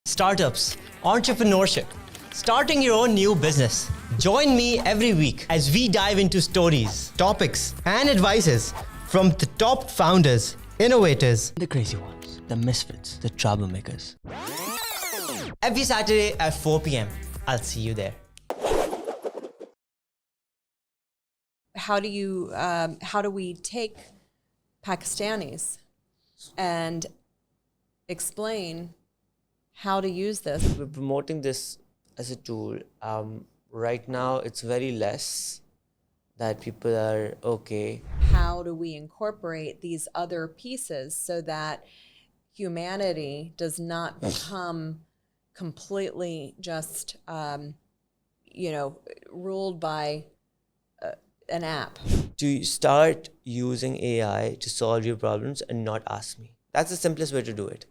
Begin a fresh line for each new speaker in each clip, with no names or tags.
startups, entrepreneurship, starting your own new business. Join me every week as we dive into stories, topics, and advices from the top founders, innovators, the crazy ones, the misfits, the troublemakers. Every Saturday at 4 p.m. I'll see you there.
How do we take Pakistanis and explain how to use this?
We're promoting this as a tool. Right now, it's very less that people are okay.
How do we incorporate these other pieces so that humanity does not become completely just, ruled by an app?
To start using AI to solve your problems and not ask me. That's the simplest way to do it.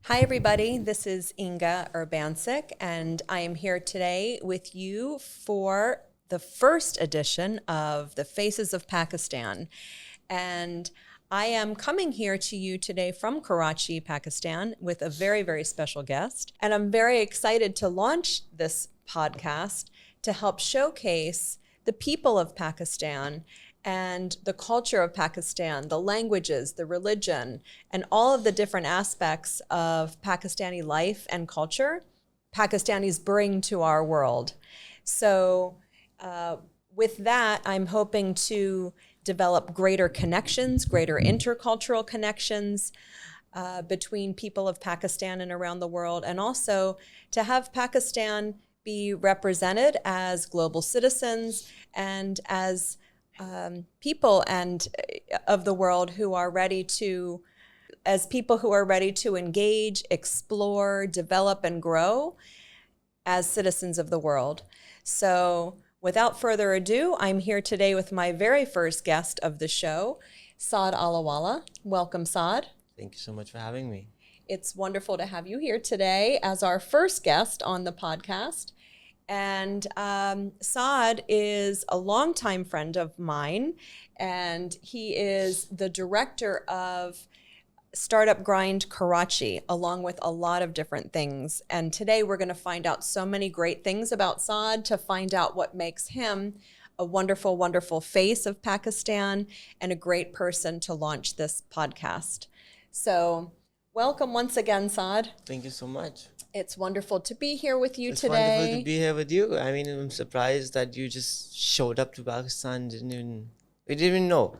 Hi, everybody. This is Inge Urbancic, and I am here today with you for the first edition of The Faces of Pakistan. And I am coming here to you today from Karachi, Pakistan, with a very, very special guest. And I'm very excited to launch this podcast to help showcase the people of Pakistan and the culture of Pakistan, the languages, the religion, and all of the different aspects of Pakistani life and culture Pakistanis bring to our world. So with that, I'm hoping to develop greater connections, greater intercultural connections between people of Pakistan and around the world, and also to have Pakistan be represented as global citizens and as people and of the world who are ready to, as people who are ready to engage, explore, develop, and grow as citizens of the world. So without further ado, I'm here today with my very first guest of the show, Saad Allahwala. Welcome, Saad.
Thank you so much for having me.
It's wonderful to have you here today as our first guest on the podcast. And Saad is a longtime friend of mine, and he is the director of Startup Grind Karachi, along with a lot of different things. And today we're going to find out so many great things about Saad, to find out what makes him a wonderful, wonderful face of Pakistan and a great person to launch this podcast. So welcome once again, Saad.
Thank you so much.
It's wonderful to be here with you today.
It's wonderful to be here with you. I mean, I'm surprised that you just showed up to Pakistan. We didn't even know.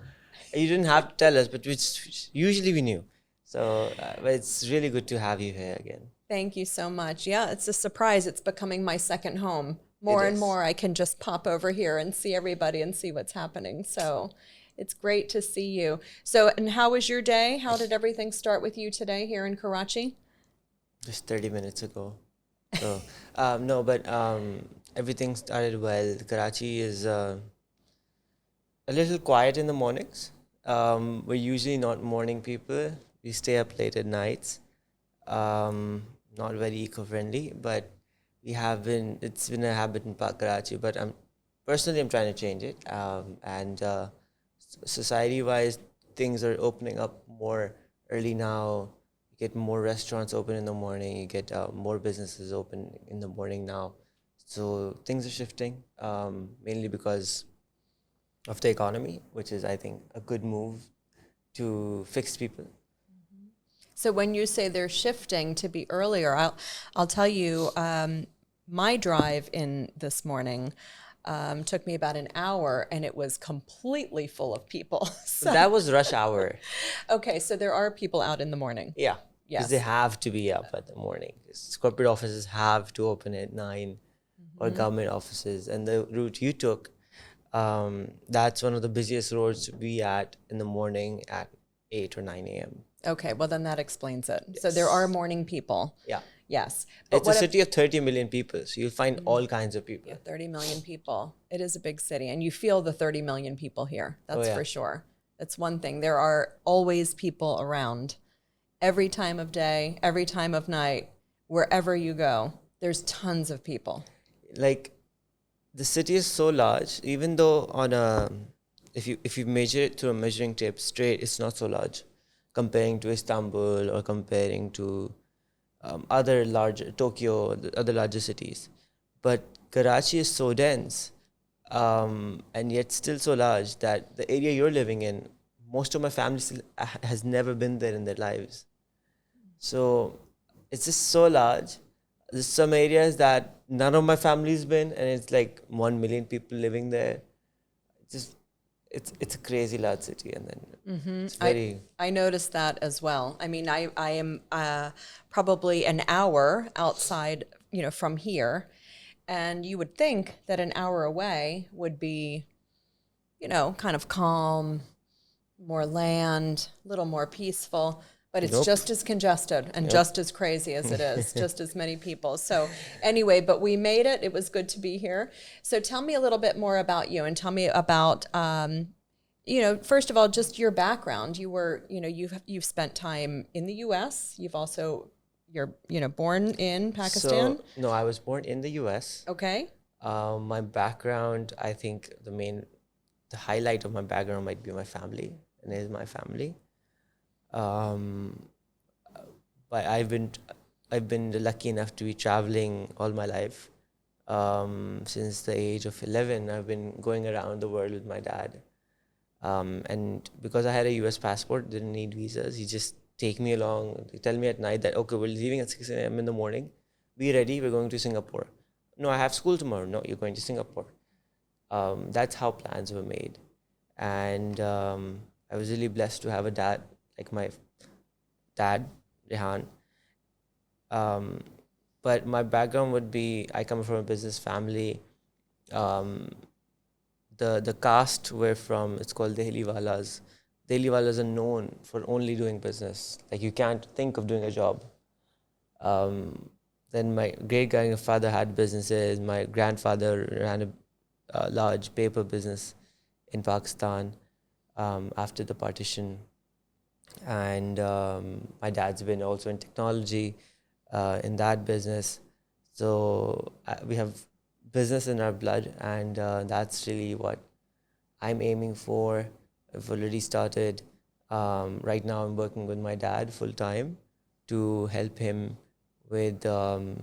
You didn't have to tell us, but usually we knew. So but it's really good to have you here again.
Thank you so much. Yeah, it's a surprise. It's becoming my second home. More and more, I can just pop over here and see everybody and see what's happening. So it's great to see you. So, and how was your day? How did everything start with you today here in Karachi?
Just 30 minutes ago. So, everything started well. Karachi is a little quiet in the mornings. We're usually not morning people. We stay up late at nights. Not very eco-friendly, but it's been a habit in Karachi, but I'm trying to change it. Society-wise, things are opening up more early now. You get more restaurants open in the morning. You get more businesses open in the morning now. So things are shifting, mainly because of the economy, which is, I think, a good move to fix people.
So when you say they're shifting to be earlier, I'll tell you, my drive in this morning took me about an hour, and it was completely full of people. So
That was rush hour.
okay, so there are people out in the morning.
Yeah.
Yes.
Because they have to be up at the morning. Corporate offices have to open at 9, or government offices. And the route you took, that's one of the busiest roads to be at in the morning at 8 or 9 a.m.
Okay, well then that explains it.
Yes.
So there are morning people.
Yeah.
Yes.
It's a city of 30 million people, so you'll find all kinds of people.
Yeah, 30 million people. It is a big city, and you feel the 30 million people here. That's for sure. That's one thing. There are always people around. Every time of day, every time of night, wherever you go, there's tons of people.
Like, the city is so large, even though if you measure it through a measuring tape straight, it's not so large. comparing to Istanbul or comparing to other larger Tokyo, the other larger cities. But Karachi is so dense, and yet still so large that the area you're living in, most of my family still has never been there in their lives. So it's just so large. There's some areas that none of my family's been, and it's like 1 million people living there. Just it's a crazy large city, and then it's very.
I noticed that as well. I mean, I am probably an hour outside, from here, and you would think that an hour away would be, kind of calm, more land, a little more peaceful. But it's just as congested and just as crazy as it is, just as many people. So anyway, but we made it. It was good to be here. So tell me a little bit more about you, and tell me about, first of all, just your background. You were, you've spent time in the U.S. You're born in Pakistan.
So, no, I was born in the U.S.
Okay.
My background, I think the highlight of my background might be my family, and it is my family. But I've been lucky enough to be traveling all my life. Since the age of 11, I've been going around the world with my dad. And because I had a US passport, didn't need visas. He just take me along. They tell me at night that, okay, we're leaving at 6 a.m. in the morning. Be ready, we're going to Singapore. No, I have school tomorrow. No, you're going to Singapore. That's how plans were made. And I was really blessed to have a dad, like my dad, Rehan. But my background would be, I come from a business family. The caste we're from, it's called Dehliwalas. Dehliwalas are known for only doing business. Like, you can't think of doing a job. Then my great-grandfather had businesses. My grandfather ran a large paper business in Pakistan after the partition. And my dad's been also in technology in that business. So we have business in our blood, and that's really what I'm aiming for. I've already started. Right now I'm working with my dad full time to help him with a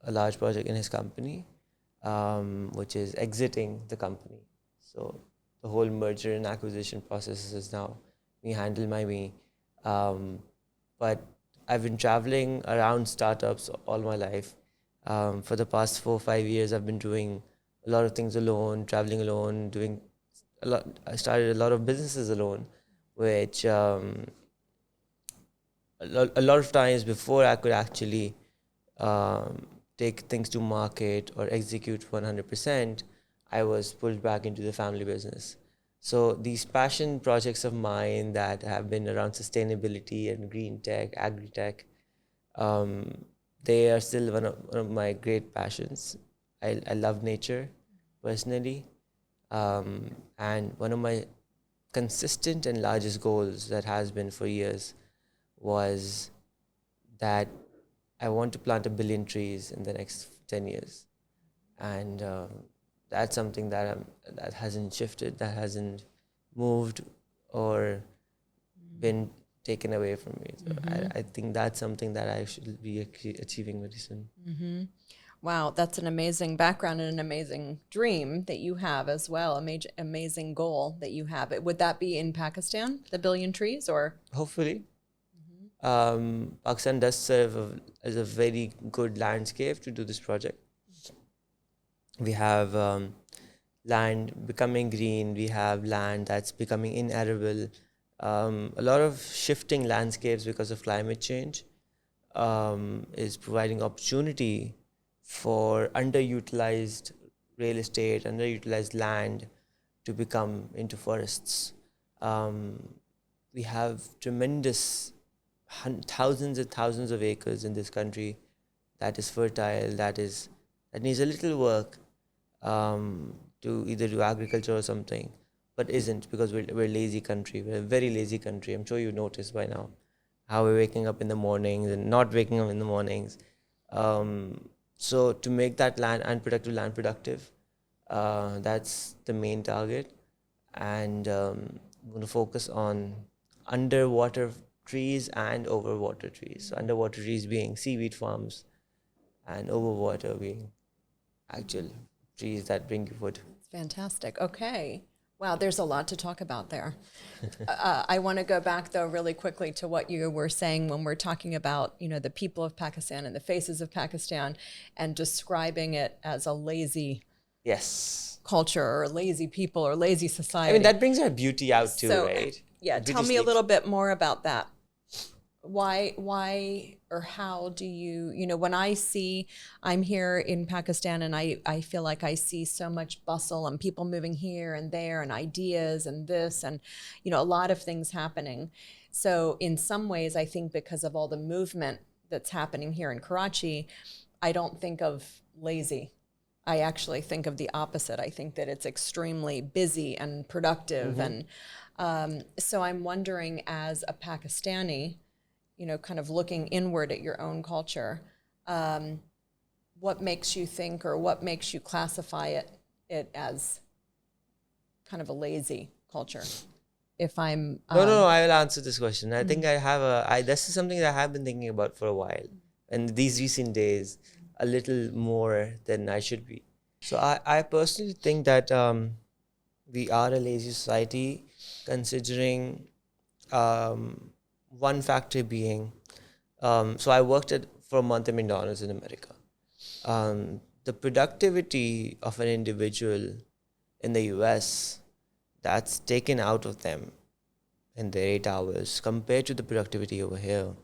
large project in his company, which is exiting the company. So the whole merger and acquisition process is now handled by me. But I've been traveling around startups all my life. For the past 4 or 5 years, I've been doing a lot of things alone, traveling alone, doing a lot. I started a lot of businesses alone, which a lot of times before I could actually take things to market or execute 100%, I was pulled back into the family business. So these passion projects of mine that have been around sustainability and green tech, agri-tech, they are still one of my great passions. I love nature personally. And one of my consistent and largest goals that has been for years was that I want to plant 1 billion trees in the next 10 years. And that's something that hasn't shifted, that hasn't moved or been taken away from me. So I think that's something that I should be achieving very soon.
Wow, that's an amazing background and an amazing dream that you have as well, amazing goal that you have. Would that be in Pakistan, the 1 billion trees, or?
Hopefully. Pakistan does serve as a very good landscape to do this project. We have land becoming green, we have land that's becoming inarable, a lot of shifting landscapes because of climate change is providing opportunity for underutilized real estate, underutilized land to become into forests. We have tremendous thousands and thousands of acres in this country that is fertile, that needs a little work to either do agriculture or something, but isn't, because we're a lazy country. We're a very lazy country. I'm sure you noticed by now how we're waking up in the mornings and not waking up in the mornings. So to make that unproductive land productive, that's the main target. And I'm going to focus on underwater trees and overwater trees. So underwater trees being seaweed farms, and overwater being actual trees that bring you food.
Fantastic. Okay. Wow, there's a lot to talk about there. I want to go back, though, really quickly to what you were saying when we're talking about, the people of Pakistan and the faces of Pakistan and describing it as a lazy
Yes.
culture or lazy people or lazy society.
I mean, that brings our beauty out too,
So,
right?
Yeah,
The
tell
British
me a
nature.
little bit more about that. Why or how do you, when I'm here in Pakistan and I feel like I see so much bustle and people moving here and there and ideas and this and, a lot of things happening. So in some ways, I think because of all the movement that's happening here in Karachi, I don't think of lazy. I actually think of the opposite. I think that it's extremely busy and productive. And so I'm wondering, as a Pakistani, kind of looking inward at your own culture, what makes you think or what makes you classify it as kind of a lazy culture? If I'm...
No, I will answer this question. I think this is something that I have been thinking about for a while. And these recent days, a little more than I should be. So I personally think that we are a lazy society, considering one factor being, so I worked for a month at McDonald's in America. The productivity of an individual in the US, that's taken out of them in their 8 hours compared to the productivity over here.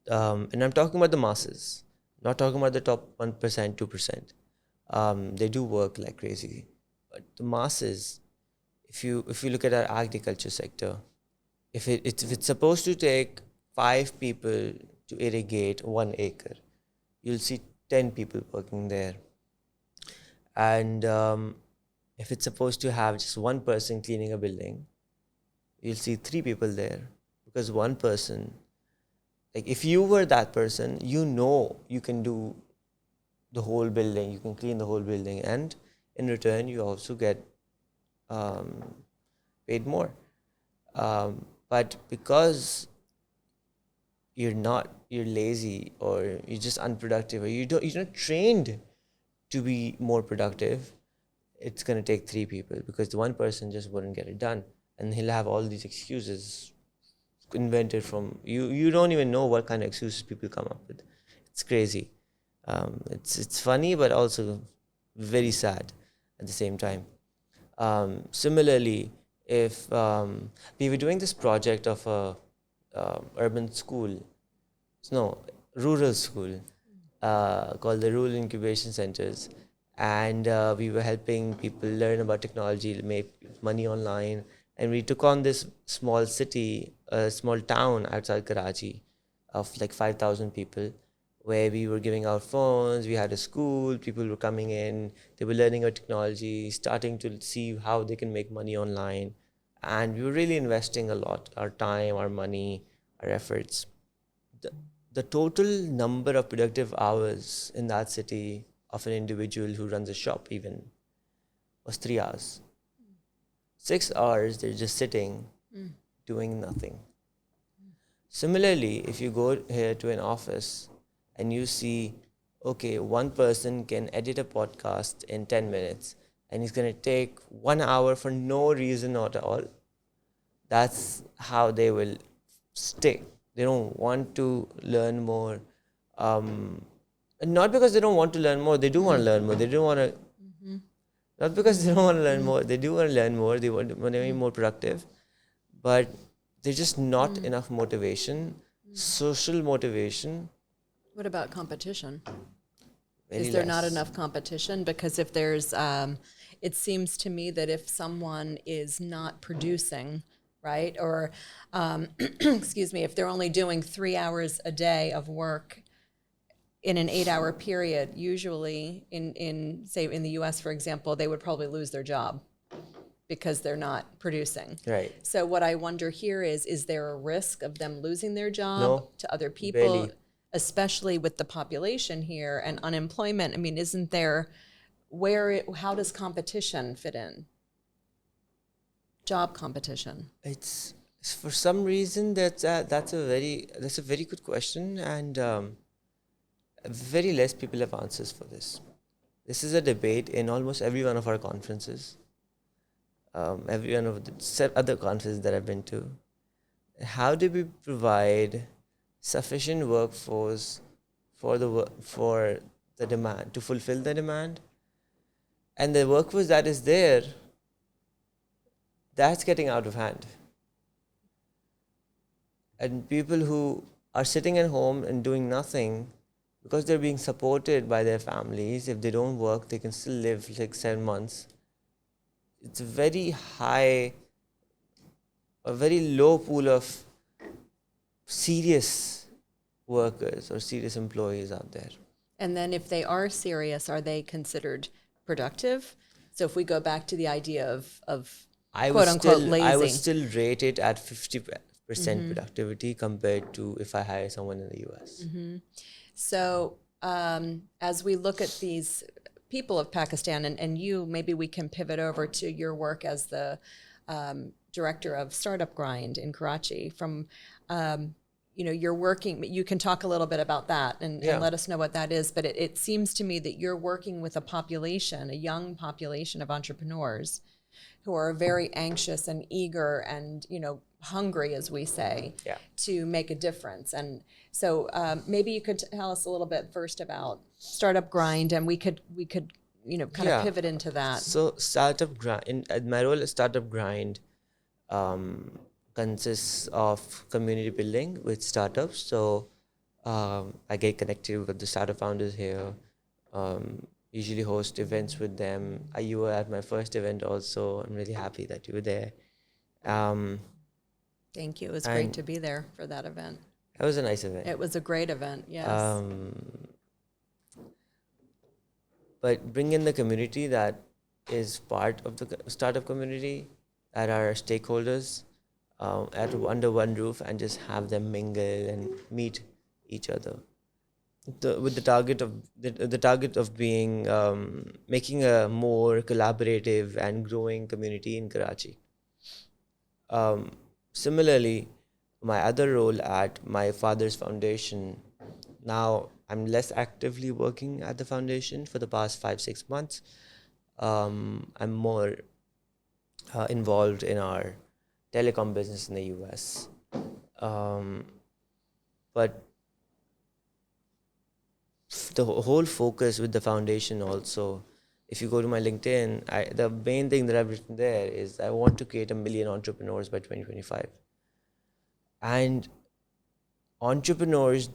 And I'm talking about the masses, not talking about the top 1%, 2%. They do work like crazy. But the masses, if you look at our agriculture sector, if it's supposed to take 5 people to irrigate 1 acre, you'll see 10 people working there. And if it's supposed to have just 1 person cleaning a building, you'll see 3 people there. Because 1 person, like if you were that person, you can do the whole building, you can clean the whole building, and in return you also get paid more. But because you're lazy, or you're just unproductive, or you're not trained to be more productive, it's going to take 3 people, because the 1 person just wouldn't get it done, and he'll have all these excuses invented from you. You don't even know what kind of excuses people come up with. It's crazy. It's funny, but also very sad at the same time. Similarly, if we were doing this project of a urban school, rural school, called the Rural Incubation Centers, and we were helping people learn about technology, make money online, and we took on this small city, a small town outside Karachi of like 5,000 people, where we were giving out phones, we had a school, people were coming in, they were learning about technology, starting to see how they can make money online. And we were really investing a lot, our time, our money, our efforts. The total number of productive hours in that city of an individual who runs a shop even was 3 hours. 6 hours, they're just sitting, doing nothing. Similarly, if you go here to an office and you see, okay, 1 person can edit a podcast in 10 minutes and he's going to take 1 hour for no reason at all, that's how they will stay. They don't want to learn more. Not because they don't want to learn more, they do want to learn more. They do want to, not because they don't want to learn more, they do want to learn more, they want to be more productive, but there's just not enough motivation, social motivation.
What about competition?
Very
Is there
less.
not enough competition? Because if there's, it seems to me that if someone is not producing, right, or, excuse me, if they're only doing 3 hours a day of work in an 8-hour period, usually in say in the US, for example, they would probably lose their job because they're not producing.
Right.
So what I wonder here is there a risk of them losing their job
No,
to other people?
barely.
Especially with the population here and unemployment. I mean, isn't there, how does competition fit in? Job competition.
It's For some reason, that's a very good question, and very less people have answers for this. This is a debate in almost every one of our conferences, every one of the other conferences that I've been to. How do we provide sufficient workforce for the demand, to fulfill the demand, and the workforce that is there, that's getting out of hand. And people who are sitting at home and doing nothing, because they're being supported by their families, if they don't work, they can still live 6-7 months. It's a very low pool of serious workers or serious employees out there.
And then if they are serious, are they considered productive? So if we go back to the idea of quote unquote lazy.
I would still rate it at 50% productivity compared to if I hire someone in the US.
So as we look at these people of Pakistan, and you, maybe we can pivot over to your work as the director of Startup Grind in Karachi. From you're working, you can talk a little bit about that and let us know what that is. But it seems to me that you're working with a young population of entrepreneurs who are very anxious and eager and, hungry, as we say, to make a difference. And so maybe you could tell us a little bit first about Startup Grind, and we could kind of pivot into that.
So Startup Grind, my role at Startup Grind consists of community building with startups. So I get connected with the startup founders here, usually host events with them. You were at my first event also. I'm really happy that you were there.
Thank you. It was great to be there for that event.
It was a nice event.
It was a great event, yes.
But bring in the community that is part of the startup community, that are stakeholders, under one roof, and just have them mingle and meet each other, with the target of being making a more collaborative and growing community in Karachi. Similarly, my other role at my father's foundation, now I'm less actively working at the foundation for the past 5-6 months. I'm more involved in our telecom business in the US. But the whole focus with the foundation also, if you go to my LinkedIn, the main thing that I've written there is I want to create 1 million entrepreneurs by 2025. And entrepreneurs,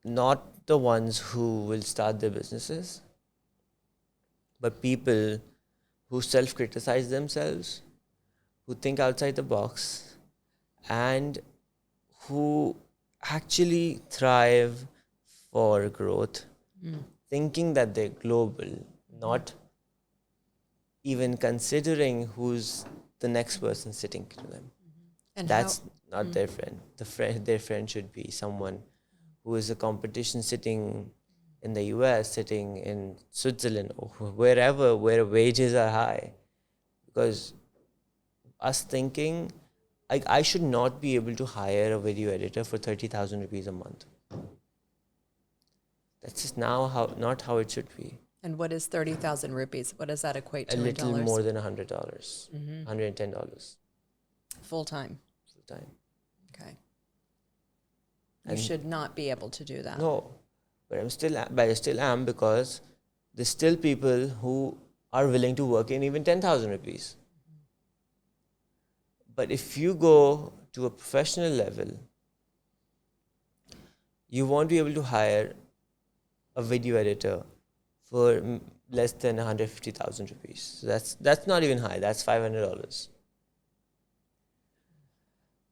not the ones who will start their businesses, but people who self-criticize themselves, who think outside the box, and who actually thrive for growth, thinking that they're global, not even considering who's the next person sitting to them. And that's not their friend. Their friend should be someone who is a competition sitting in the US, sitting in Switzerland, or wherever, where wages are high. Because us thinking, I should not be able to hire a video editor for 30,000 rupees a month. That's just not how it should be.
And what is 30,000 rupees? What does that equate to
in
dollars?
A little more than $100, $110.
Full time.
Full time.
Okay. You should not be able to do that.
No, but I still am, because there's still people who are willing to work in even 10,000 rupees. But if you go to a professional level, you won't be able to hire a video editor for less than 150,000 rupees. So that's not even high. That's $500.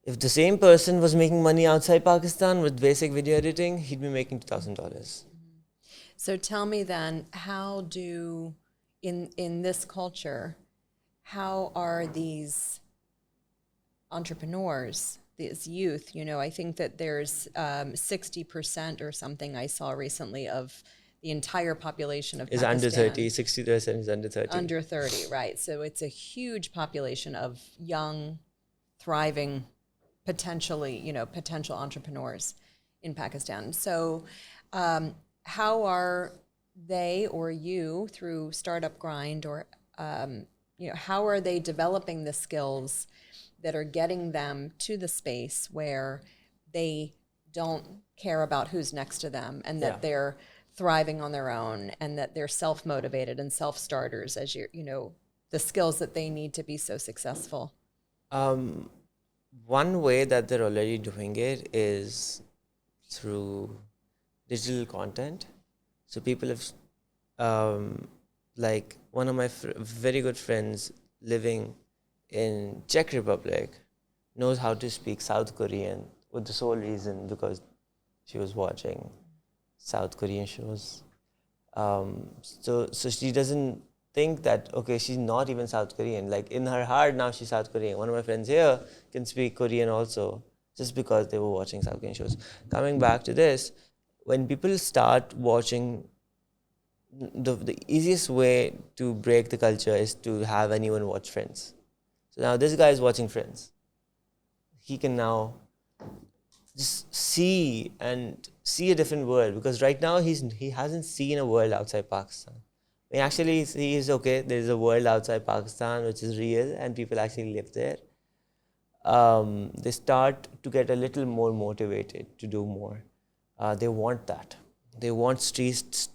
If the same person was making money outside Pakistan with basic video editing, he'd be making $2,000.
So tell me then, how do, in this culture, how are these entrepreneurs, these youth, I think that there's 60% or something I saw recently of the entire population of Pakistan.
Is under 30, 60% is under 30.
Under 30, right. So it's a huge population of young thriving, potential entrepreneurs in Pakistan. So how are they or you through Startup Grind, or how are they developing the skills that are getting them to the space where they don't care about who's next to them, and that they're thriving on their own, and that they're self-motivated and self-starters, as the skills that they need to be so successful?
One way that they're already doing it is through digital content. So people have, like one of my very good friends living in Czech Republic knows how to speak South Korean with the sole reason because she was watching South Korean shows. So she doesn't think that, okay, she's not even South Korean. Like in her heart now she's South Korean. One of my friends here can speak Korean also, just because they were watching South Korean shows. Coming back to this, when people start watching, the easiest way to break the culture is to have anyone watch Friends. So now this guy is watching Friends. He can now just see a different world, because right now he hasn't seen a world outside Pakistan. He actually sees, okay, there's a world outside Pakistan which is real and people actually live there. They start to get a little more motivated to do more. They want that. They want streets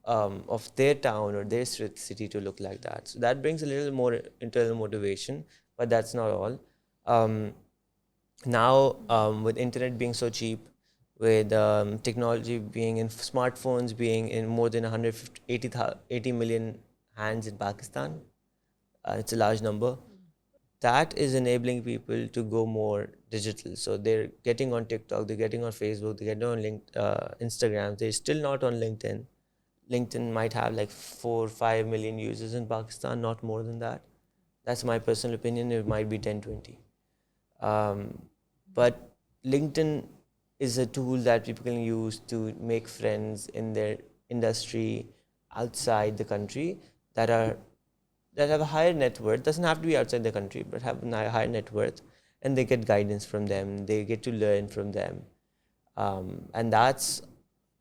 of their town or their city to look like that. So that brings a little more internal motivation, but that's not all. Now, with internet being so cheap, with technology being in smartphones being in more than 180 million hands in Pakistan, it's a large number. That is enabling people to go more digital. So they're getting on TikTok, they're getting on Facebook, they're getting on Instagram. They're still not on LinkedIn. LinkedIn might have like 4 or 5 million users in Pakistan, not more than that. That's my personal opinion. It might be 10, 20. But LinkedIn is a tool that people can use to make friends in their industry outside the country that have a higher net worth. Doesn't have to be outside the country, but have a higher net worth, and they get guidance from them. They get to learn from them, and that's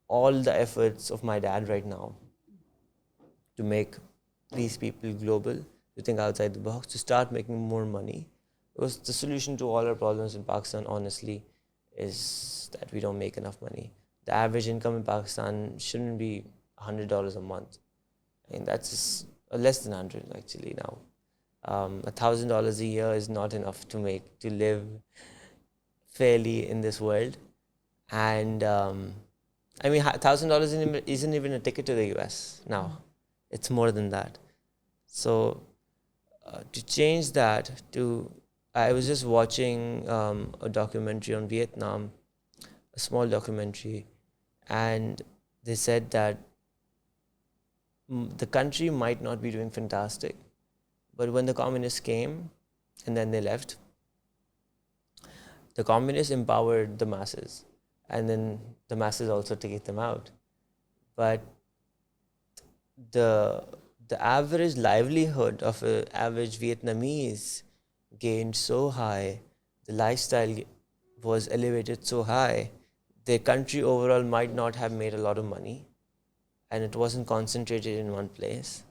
all the efforts of my dad right now to make these people global, to think outside the box, to start making more money. Because the solution to all our problems in Pakistan, honestly, is that we don't make enough money. The average income in Pakistan shouldn't be $100 a month. I mean, that's less than 100 actually now. $1,000 a year is not enough to live fairly in this world. And I mean, $1,000 isn't even a ticket to the US now. It's more than that. So to change that, I was just watching a documentary on Vietnam, a small documentary, and they said that the country might not be doing fantastic, but when the communists came and then they left, the communists empowered the masses, and then the masses also take them out. But the average livelihood of an average Vietnamese gained so high, the lifestyle was elevated so high, their country overall might not have made a lot of money, and it wasn't concentrated in one place,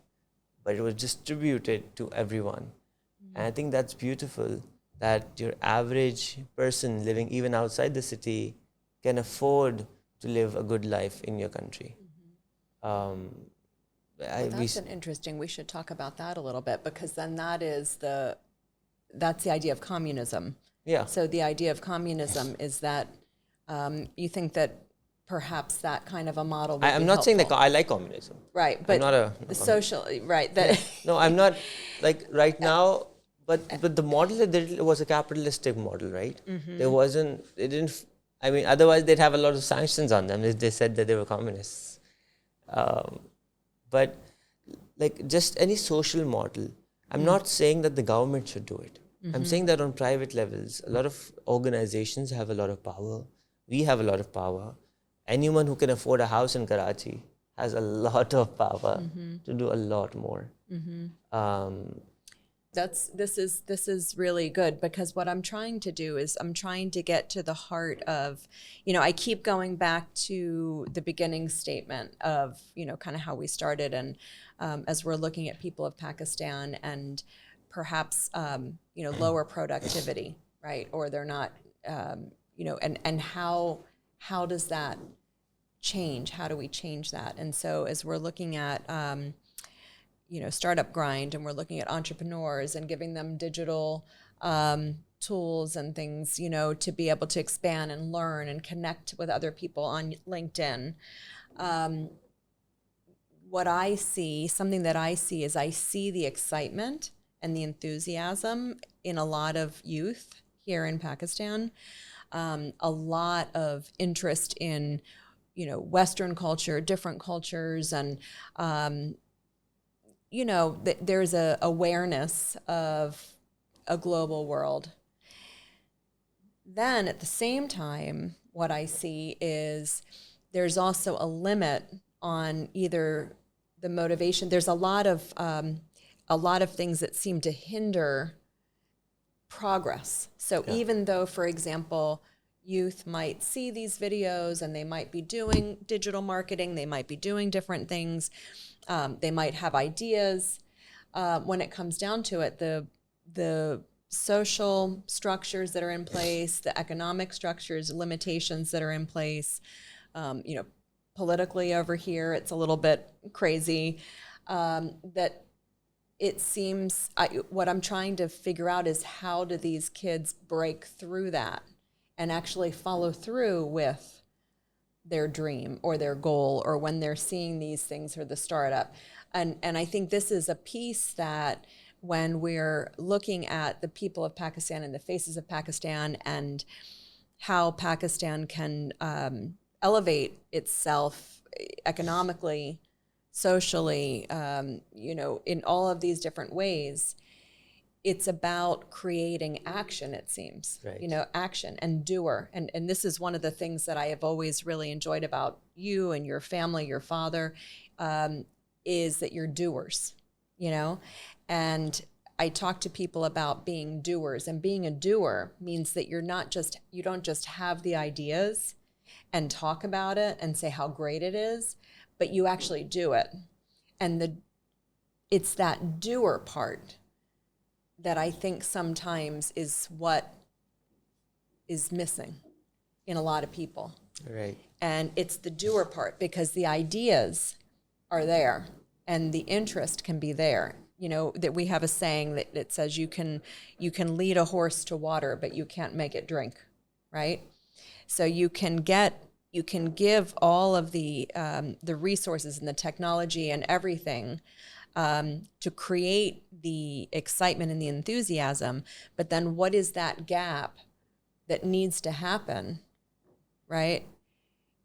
but it was distributed to everyone. And I think that's beautiful, that your average person living even outside the city can afford to live a good life in your country.
That's an interesting, we should talk about that a little bit, because then that's the idea of communism.
Yeah.
So the idea of communism is that you think that perhaps that kind of a model would
I'm
be
not saying that
helpful.
I like communism.
Right, but
I'm not
the social, right, that
No, I'm not, like right now, but the model that they did was a capitalistic model, right? I mean, otherwise they'd have a lot of sanctions on them if they said that they were communists. But like just any social model, I'm not saying that the government should do it. I'm saying that on private levels, a lot of organizations have a lot of power. We have a lot of power. Anyone who can afford a house in Karachi has a lot of power to do a lot more.
This is really good, because what I'm trying to do is I'm trying to get to the heart of, I keep going back to the beginning statement of, kind of how we started, and as we're looking at people of Pakistan and perhaps, lower productivity, right? Or they're not, and how does that change? How do we change that? And so as we're looking at, startup grind, and we're looking at entrepreneurs and giving them digital tools and things, to be able to expand and learn and connect with other people on LinkedIn. Something that I see is I see the excitement and the enthusiasm in a lot of youth here in Pakistan, a lot of interest in, Western culture, different cultures, and there's a awareness of a global world. Then at the same time, what I see is there's also a limit on either the motivation. There's a lot of things that seem to hinder progress. So even though, for example, youth might see these videos and they might be doing digital marketing, they might be doing different things, they might have ideas. When it comes down to it, the social structures that are in place, the economic structures, limitations that are in place, politically over here, it's a little bit crazy. That it seems, what I'm trying to figure out is how do these kids break through that and actually follow through with their dream or their goal, or when they're seeing these things or the startup. And I think this is a piece that when we're looking at the people of Pakistan and the faces of Pakistan and how Pakistan can elevate itself economically, socially, in all of these different ways, it's about creating action, it seems.
Right.
Action and doer. And this is one of the things that I have always really enjoyed about you and your family, your father, is that you're doers, And I talk to people about being doers, and being a doer means that you don't just have the ideas and talk about it and say how great it is, but you actually do it. And it's that doer part that I think sometimes is what is missing in a lot of people.
Right.
And it's the doer part, because the ideas are there and the interest can be there. That we have a saying that says you can lead a horse to water, but you can't make it drink, right? So you can give all of the resources and the technology and everything to create the excitement and the enthusiasm, but then what is that gap that needs to happen, right,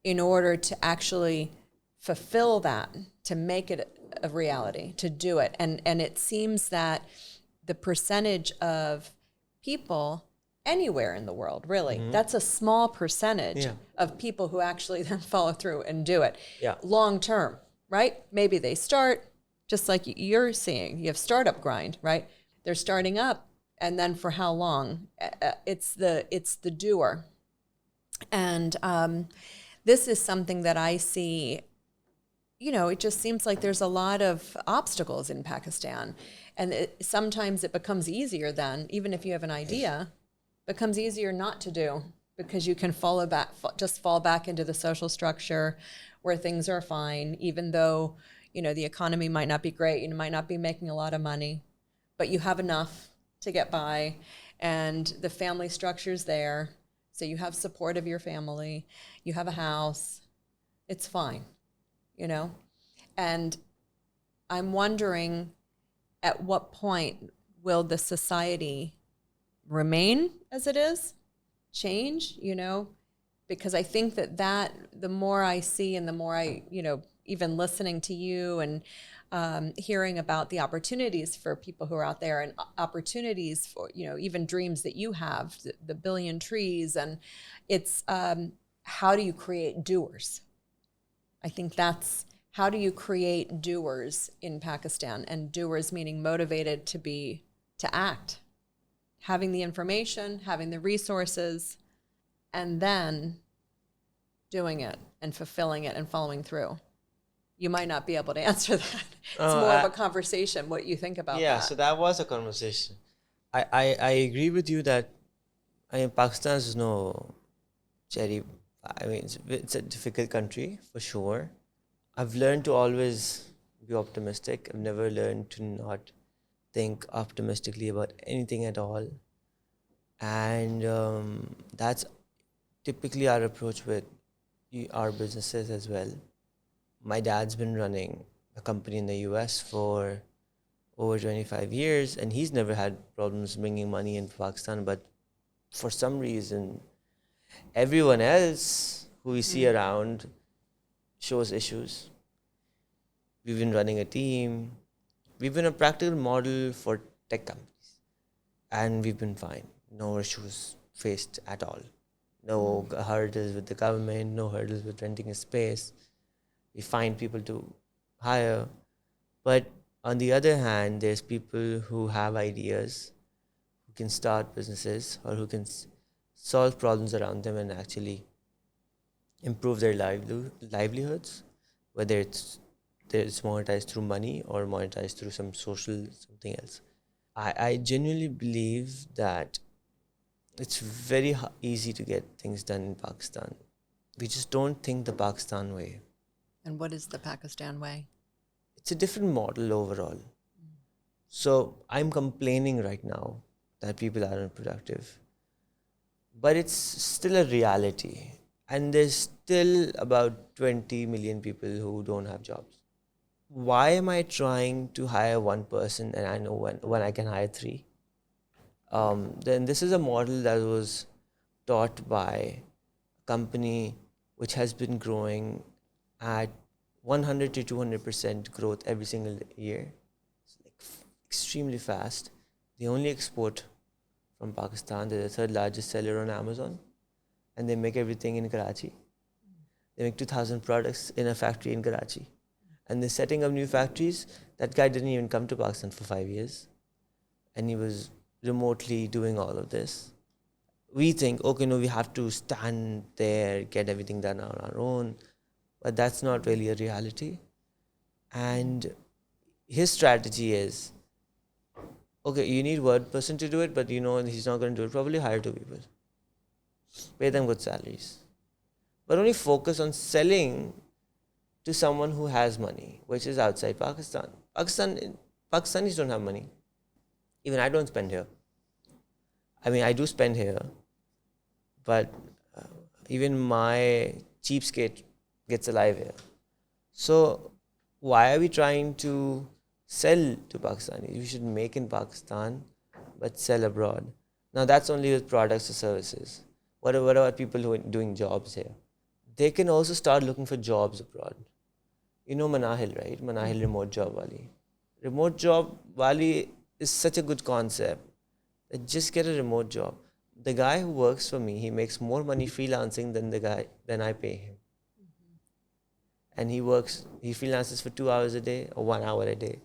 in order to actually fulfill that, to make it a reality, to do it. And it seems that the percentage of people anywhere in the world, really, that's a small percentage of people who actually then follow through and do it long term, right? Maybe they start, just like you're seeing, you have startup grind, right? They're starting up, and then for how long? It's the doer. And this is something that I see, it just seems like there's a lot of obstacles in Pakistan. And sometimes it becomes easier then, even if you have an idea, becomes easier not to do, because you can fall back into the social structure where things are fine, even though, the economy might not be great, you might not be making a lot of money, but you have enough to get by, and the family structure's there, so you have support of your family, you have a house, it's fine, And I'm wondering, at what point will the society remain as it is, change, because I think that the more I see and the more I, even listening to you and hearing about the opportunities for people who are out there, and opportunities for, even dreams that you have, the billion trees, and it's how do you create doers? I think that's, how do you create doers in Pakistan? And doers meaning motivated to to act, having the information, having the resources, and then doing it and fulfilling it and following through. You might not be able to answer that. It's more of a conversation, what you think about
yeah,
that.
so that was a conversation. I agree with you that Pakistan is no cherry. I mean, it's a difficult country for sure. I've learned to always be optimistic. I've never learned to not think optimistically about anything at all. And that's typically our approach with our businesses as well. My dad's been running a company in the US for over 25 years, and he's never had problems bringing money into Pakistan. But for some reason, everyone else who we see around shows issues. We've been running a team. We've been a practical model for tech companies, and we've been fine. No issues faced at all. No hurdles with the government, no hurdles with renting a space. We find people to hire. But on the other hand, there's people who have ideas, who can start businesses, or who can solve problems around them and actually improve their livelihoods, whether it's monetized through money or monetized through some social something else. I genuinely believe that it's very easy to get things done in Pakistan. We just don't think the Pakistan way.
And what is the Pakistan way?
It's a different model overall. So I'm complaining right now that people are unproductive. But it's still a reality. And there's still about 20 million people who don't have jobs. Why am I trying to hire one person and I know when I can hire three? Then this is a model that was taught by a company which has been growing at 100 to 200% growth every single year. It's like extremely fast. They only export from Pakistan. They're the third largest seller on Amazon. And they make everything in Karachi. They make 2,000 products in a factory in Karachi. And they're setting up new factories. That guy didn't even come to Pakistan for 5 years. And he was remotely doing all of this. We think, okay, no, we have to stand there, get everything done on our own. But that's not really a reality. And his strategy is, okay, you need one person to do it, but you know he's not going to do it. Probably hire two people. Pay them good salaries. But only focus on selling to someone who has money, which is outside Pakistan. Pakistanis don't have money. Even I don't spend here. I mean, I do spend here, but even my cheapskate gets alive here. So why are we trying to sell to Pakistanis? We should make in Pakistan, but sell abroad. Now that's only with products or services. What about people who are doing jobs here? They can also start looking for jobs abroad. You know Manahil, right? Manahil Remote Job Wali. Remote Job Wali is such a good concept. Just get a remote job. The guy who works for me, he makes more money freelancing than I pay him. And he freelances for 2 hours a day or 1 hour a day.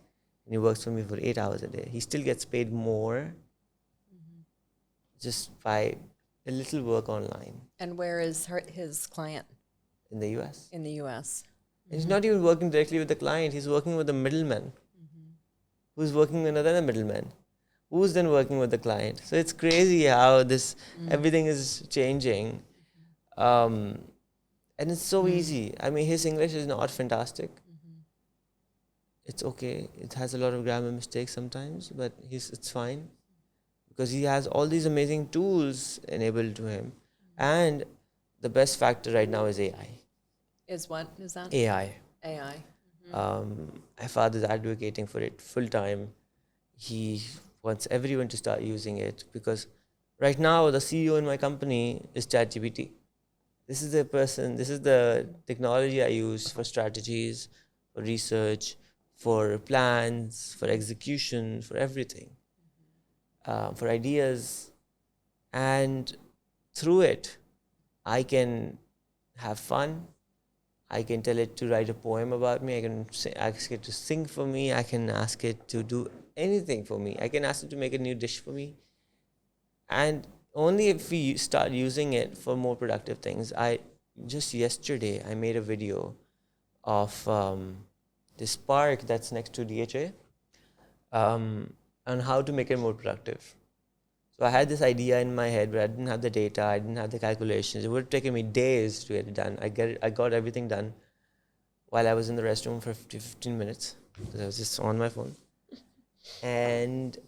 And he works for me for 8 hours a day. He still gets paid more just by a little work online.
And where is his client?
In the US.
In the US.
And he's not even working directly with the client. He's working with a middleman who's working with another middleman who's then working with the client. So it's crazy how everything is changing. And it's so easy. I mean, his English is not fantastic. It's okay. It has a lot of grammar mistakes sometimes, but it's fine. Because he has all these amazing tools enabled to him. And the best factor right now is AI.
Is what is that?
AI.
AI.
My father's advocating for it full time. He wants everyone to start using it because right now the CEO in my company is ChatGPT. This is the technology I use for strategies, for research, for plans, for execution, for everything, for ideas. And through it, I can have fun. I can tell it to write a poem about me. I can ask it to sing for me. I can ask it to do anything for me. I can ask it to make a new dish for me. And only if we start using it for more productive things. Just yesterday, I made a video of this park that's next to DHA on how to make it more productive. So I had this idea in my head, but I didn't have the data, I didn't have the calculations. It would have taken me days to get it done. I got everything done while I was in the restroom for 15 minutes because I was just on my phone. And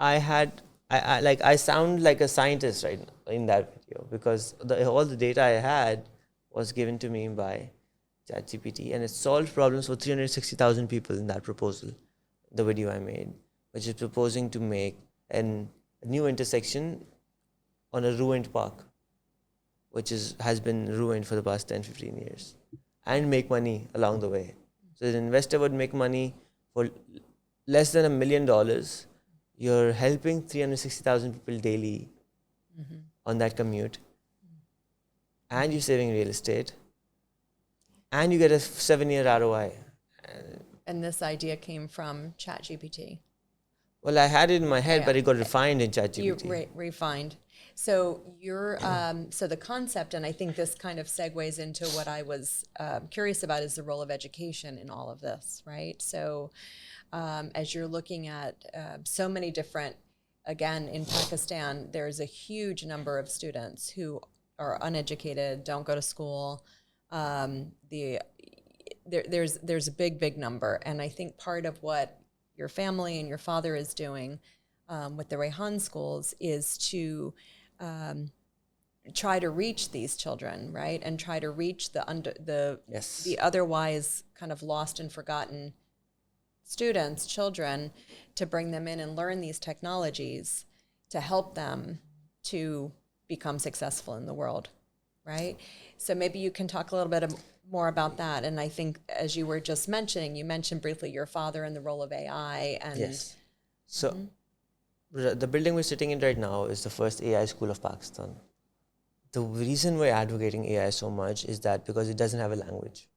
I sound like a scientist right now in that video because all the data I had was given to me by ChatGPT, and it solved problems for 360,000 people in that proposal, the video I made, which is proposing to make a new intersection on a ruined park, which has been ruined for the past 10-15 years, and make money along the way. So the investor would make money for less than $1 million. You're helping 360,000 people daily on that commute, and you're saving real estate, and you get a 7-year ROI.
And this idea came from ChatGPT.
Well, I had it in my head,
Yeah.
but it got refined in ChatGPT.
You refined. So so the concept, and I think this kind of segues into what I was curious about, is the role of education in all of this, right? So as you're looking at so many different, again, in Pakistan, there's a huge number of students who are uneducated, don't go to school. There's a big number, and I think part of what your family and your father is doing with the Rehan schools is to try to reach these children, right, and try to reach the otherwise kind of lost and forgotten children, to bring them in and learn these technologies to help them to become successful in the world, right? So maybe you can talk a little bit more about that. And I think, as you were just mentioning, you mentioned briefly your father and the role of AI. And
yes. So the building we're sitting in right now is the first AI school of Pakistan. The reason we're advocating AI so much is that because it doesn't have a language.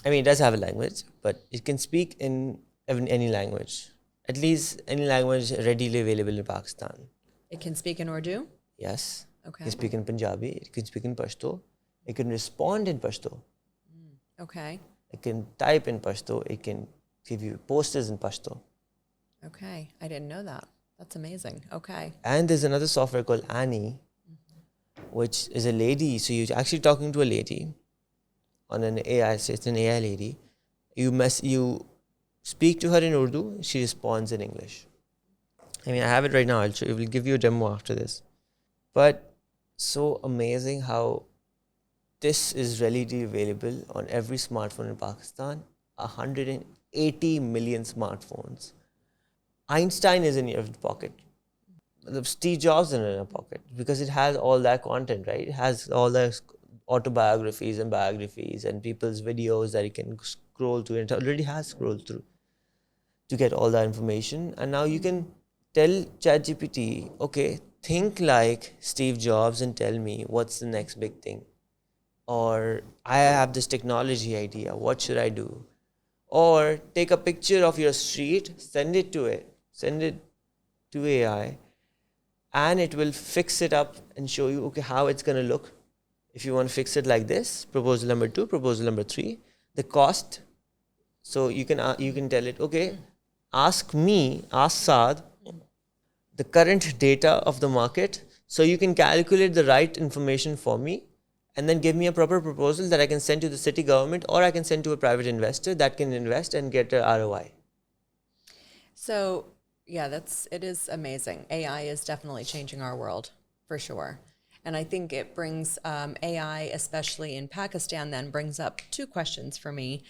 I mean, it does have a language, but it can speak in any language, at least any language readily available in Pakistan.
It can speak in Urdu?
Yes.
Okay.
It can speak in Punjabi. It can speak in Pashto. It can respond in Pashto.
Okay.
It can type in Pashto. It can give you posters in Pashto.
Okay. I didn't know that. That's amazing. Okay.
And there's another software called Annie, which is a lady. So you're actually talking to a lady on an AI. So it's an AI lady. You speak to her in Urdu. She responds in English. I mean, I have it right now. I will give you a demo after this. But so amazing how this is readily available on every smartphone in Pakistan. 180 million smartphones. Einstein is in your pocket. Steve Jobs is in your pocket because it has all that content, right? It has all the autobiographies and biographies and people's videos that you can scroll through. And it already has scrolled through to get all that information. And now you can tell ChatGPT, okay, think like Steve Jobs and tell me what's the next big thing. Or I have this technology idea, what should I do? Or take a picture of your street, send it to AI, and it will fix it up and show you, okay, how it's going to look. If you want to fix it like this, proposal number 2, proposal number 3, the cost. So you can tell it, okay, ask Saad, the current data of the market, so you can calculate the right information for me, and then give me a proper proposal that I can send to the city government, or I can send to a private investor that can invest and get a ROI.
So, yeah, it is amazing. AI is definitely changing our world, for sure. And I think it brings AI, especially in Pakistan, then brings up 2 questions for me.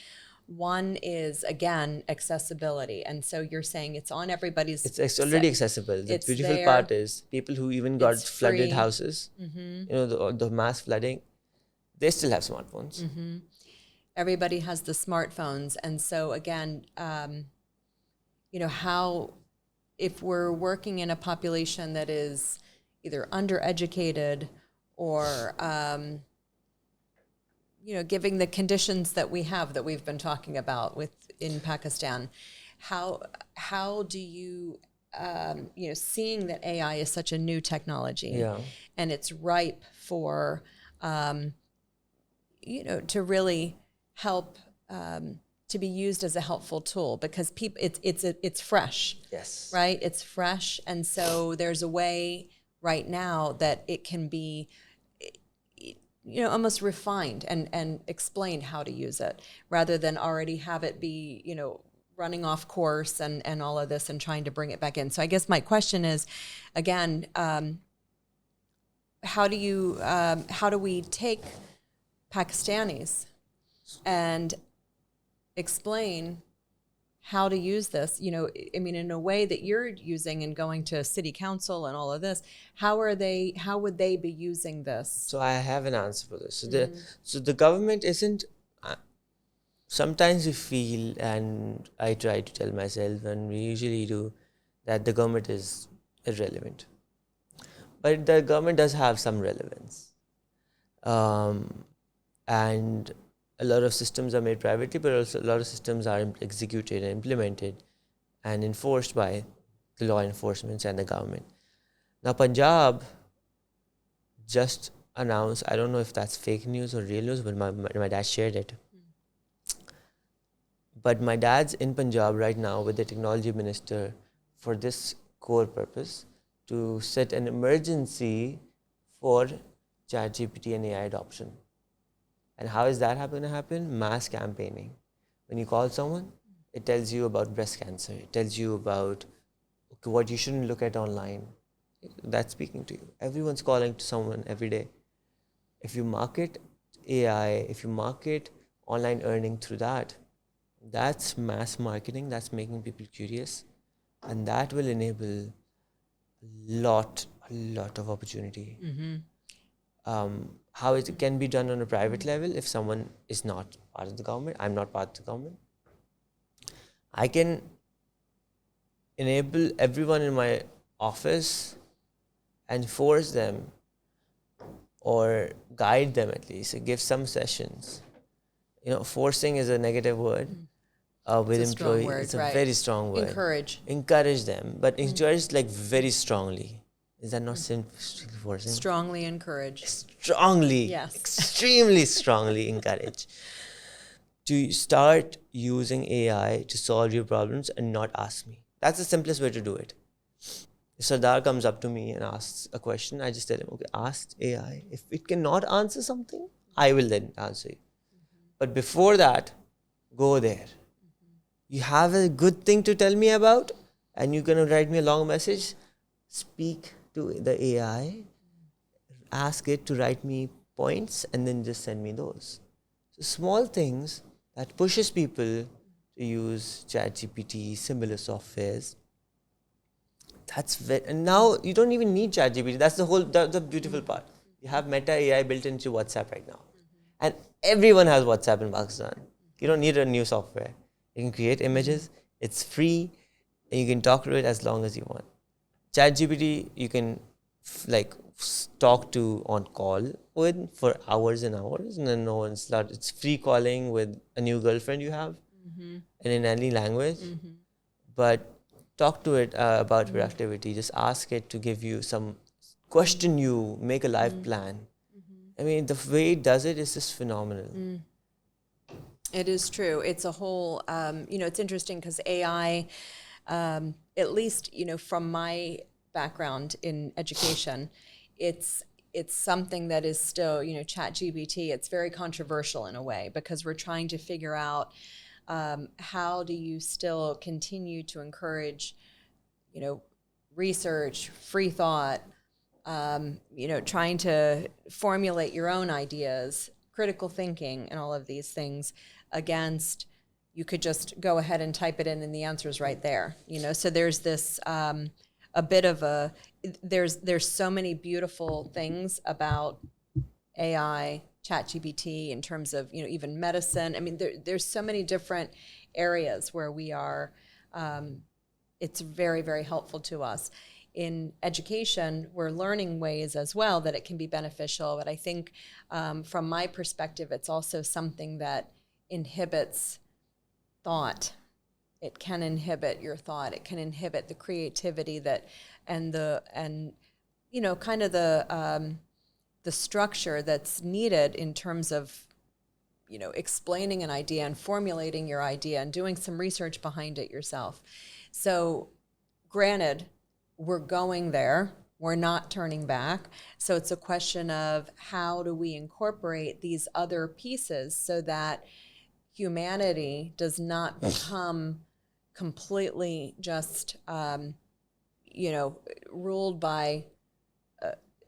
One is, again, accessibility. And so you're saying it's on everybody's...
It's already accessible. The beautiful part is people who even got flooded houses, the mass flooding, they still have smartphones.
Everybody has the smartphones. And so, again, how, if we're working in a population that is either undereducated or, giving the conditions that we've been talking about in Pakistan, how do you, seeing that AI is such a new technology,
Yeah.
and it's ripe for, to really help, to be used as a helpful tool, because it's fresh.
Yes.
Right? It's fresh. And so there's a way right now that it can be, almost refined and explained how to use it, rather than already have it be, running off course and all of this and trying to bring it back in. So I guess my question is, again, how do we take Pakistanis and explain how to use this, in a way that you're using and going to city council and all of this. How would they be using this?
So I have an answer for this. So the government isn't, sometimes we feel, and I try to tell myself, and we usually do, that the government is irrelevant. But the government does have some relevance. And a lot of systems are made privately, but also a lot of systems are executed and implemented and enforced by the law enforcement and the government. Now, Punjab just announced, I don't know if that's fake news or real news, but my dad shared it. But my dad's in Punjab right now with the technology minister for this core purpose, to set an emergency for ChatGPT and AI adoption. And how is that going to happen? Mass campaigning. When you call someone, it tells you about breast cancer. It tells you about what you shouldn't look at online. That's speaking to you. Everyone's calling to someone every day. If you market AI, if you market online earning through that, that's mass marketing. That's making people curious. And that will enable a lot of opportunity. How it can be done on a private level, if someone is not part of the government, I'm not part of the government, I can enable everyone in my office and force them, or guide them at least, give some sessions. Forcing is a negative word with employees. It's a very strong word. Encourage them, but encourage like very strongly. Is that not forcing?
Strongly encourage.
Strongly,
yes.
Extremely strongly encourage to start using AI to solve your problems and not ask me. That's the simplest way to do it. If Sardar comes up to me and asks a question, I just tell him, okay, ask AI. If it cannot answer something, I will then answer you. But before that, go there. You have a good thing to tell me about, and you're going to write me a long message, speak to the AI, ask it to write me points, and then just send me those. So small things that pushes people to use ChatGPT, similar softwares. And now you don't even need ChatGPT. That's the beautiful part. You have Meta AI built into WhatsApp right now. And everyone has WhatsApp in Pakistan. You don't need a new software. You can create images, it's free, and you can talk to it as long as you want. ChatGPT, you can talk to on call with for hours and hours, and then it's free calling with a new girlfriend you have, and in any language. But talk to it about productivity. Just ask it to give you question you, make a life plan. I mean, the way it does it is just phenomenal.
It is true. It's a whole, it's interesting because AI, at least, from my background in education, it's something that is still, ChatGPT, it's very controversial in a way, because we're trying to figure out how do you still continue to encourage, research, free thought, trying to formulate your own ideas, critical thinking, and all of these things against, you could just go ahead and type it in and the answer is right there. So there's this, a bit of there's so many beautiful things about AI, ChatGPT, in terms of, even medicine. I mean, there's so many different areas where we are, it's very, very helpful to us. in education, we're learning ways as well that it can be beneficial. But I think from my perspective, it's also something that inhibits thought. It can inhibit your thought. It can inhibit the creativity and kind of the structure that's needed in terms of, explaining an idea and formulating your idea and doing some research behind it yourself. So granted, we're going there. We're not turning back. So it's a question of how do we incorporate these other pieces so that humanity does not become completely just, ruled by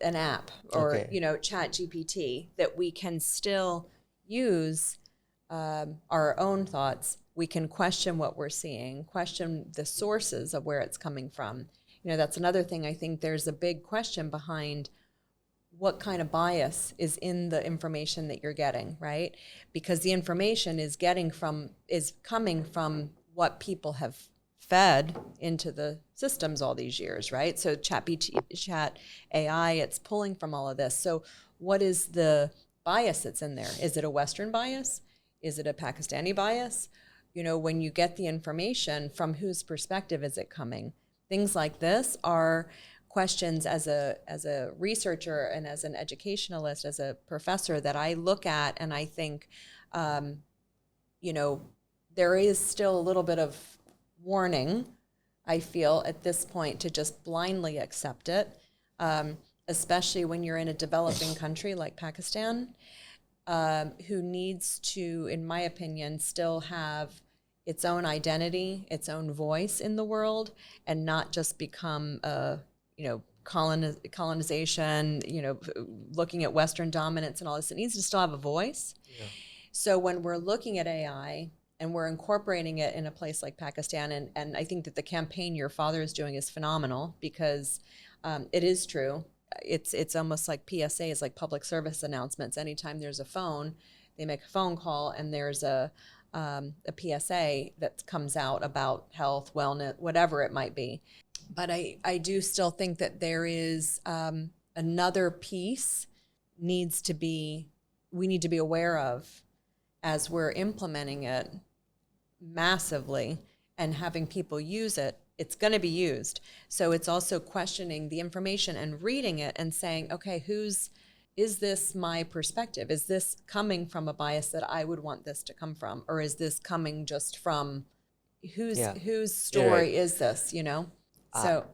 an app or, Chat GPT, that we can still use our own thoughts. We can question what we're seeing, question the sources of where it's coming from. That's another thing. I think there's a big question behind what kind of bias is in the information that you're getting, right? Because the information is coming from what people have fed into the systems all these years, right? So Chat AI, it's pulling from all of this. So what is the bias that's in there? Is it a Western bias? Is it a Pakistani bias? When you get the information, from whose perspective is it coming? Things like this are questions as a researcher and as an educationalist, as a professor, that I look at and I think, there is still a little bit of warning, I feel, at this point, to just blindly accept it, especially when you're in a developing country like Pakistan, who needs to, in my opinion, still have its own identity, its own voice in the world, and not just become a, colonization, looking at Western dominance and all this. It needs to still have a voice. Yeah. So when we're looking at AI and we're incorporating it in a place like Pakistan, and I think that the campaign your father is doing is phenomenal, because it is true. It's almost like PSAs, like public service announcements. Anytime there's a phone, they make a phone call and there's a PSA that comes out about health, wellness, whatever it might be. But I do still think that there is another piece we need to be aware of as we're implementing it massively and having people use it. It's going to be used. So it's also questioning the information and reading it and saying, okay, is this my perspective? Is this coming from a bias that I would want this to come from? Or is this coming just from whose story is this, So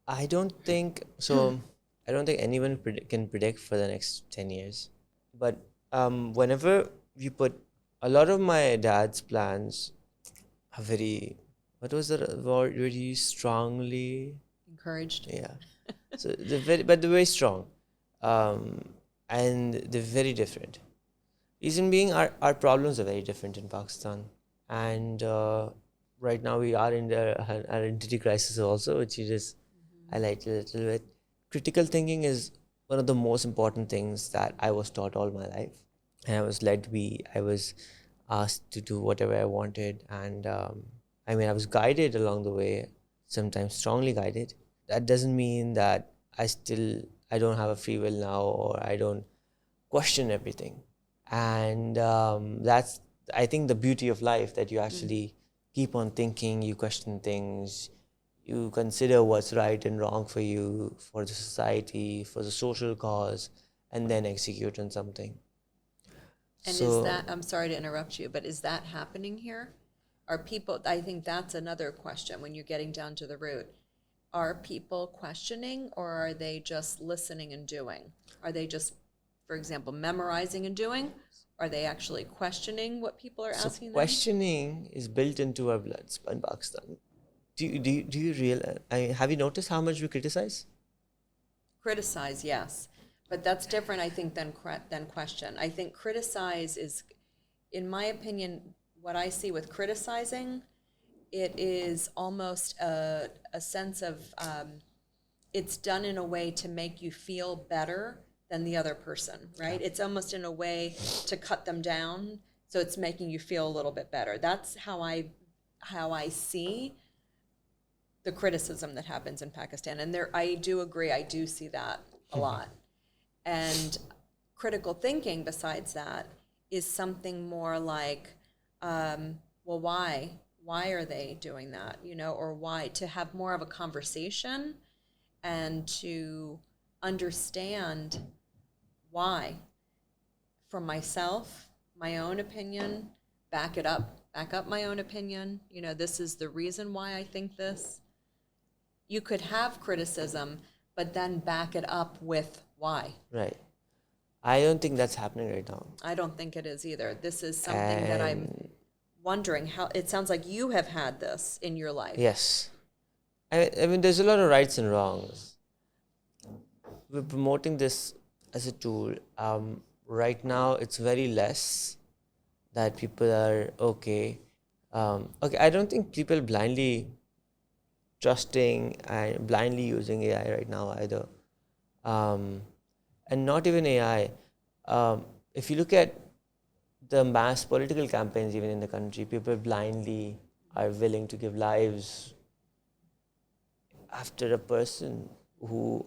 I don't think so. I don't think anyone can predict for the next 10 years. But whenever you put a lot of my dad's plans are very, what was the word you used? Strongly
encouraged.
Yeah. So they're very strong. And they're very different. Reason being, our problems are very different in Pakistan. And right now we are in the identity crisis also, which you just highlighted a little bit. Critical thinking is one of the most important things that I was taught all my life. And I was asked to do whatever I wanted. And I was guided along the way, sometimes strongly guided. That doesn't mean that I don't have a free will now, or I don't question everything. And that's, I think, the beauty of life, that you actually keep on thinking, you question things, you consider what's right and wrong for you, for the society, for the social cause, and then execute on something.
And is that, I'm sorry to interrupt you, but is that happening here? Are people, I think that's another question when you're getting down to the root. Are people questioning, or are they just listening and doing? Are they just, for example, memorizing and doing? Are they actually questioning what people are asking them?
Questioning is built into our bloods in Pakistan. Do you realize? Have you noticed how much we criticize?
Criticize, yes, but that's different, I think, than question. I think criticize is, in my opinion, what I see with criticizing, it is almost a sense of it's done in a way to make you feel better than the other person, right? Yeah. It's almost in a way to cut them down, so it's making you feel a little bit better. That's how I see the criticism that happens in Pakistan. And there, I do agree, I do see that a lot. And critical thinking, besides that, is something more like, well, why? Why are they doing that? You know, or why? To have more of a conversation and to understand why. For myself, my own opinion, back up my own opinion. You know, this is the reason why I think this. You could have criticism, but then back it up with why.
Right. I don't think that's happening right now.
I don't think it is either. This is something that I'm wondering how, it sounds like you have had this in your life.
Yes. I mean, there's a lot of rights and wrongs. We're promoting this as a tool. Right now, it's very less that people are okay. I don't think people blindly trusting and blindly using AI right now either. And not even AI. If you look at the mass political campaigns even in the country, people blindly are willing to give lives after a person who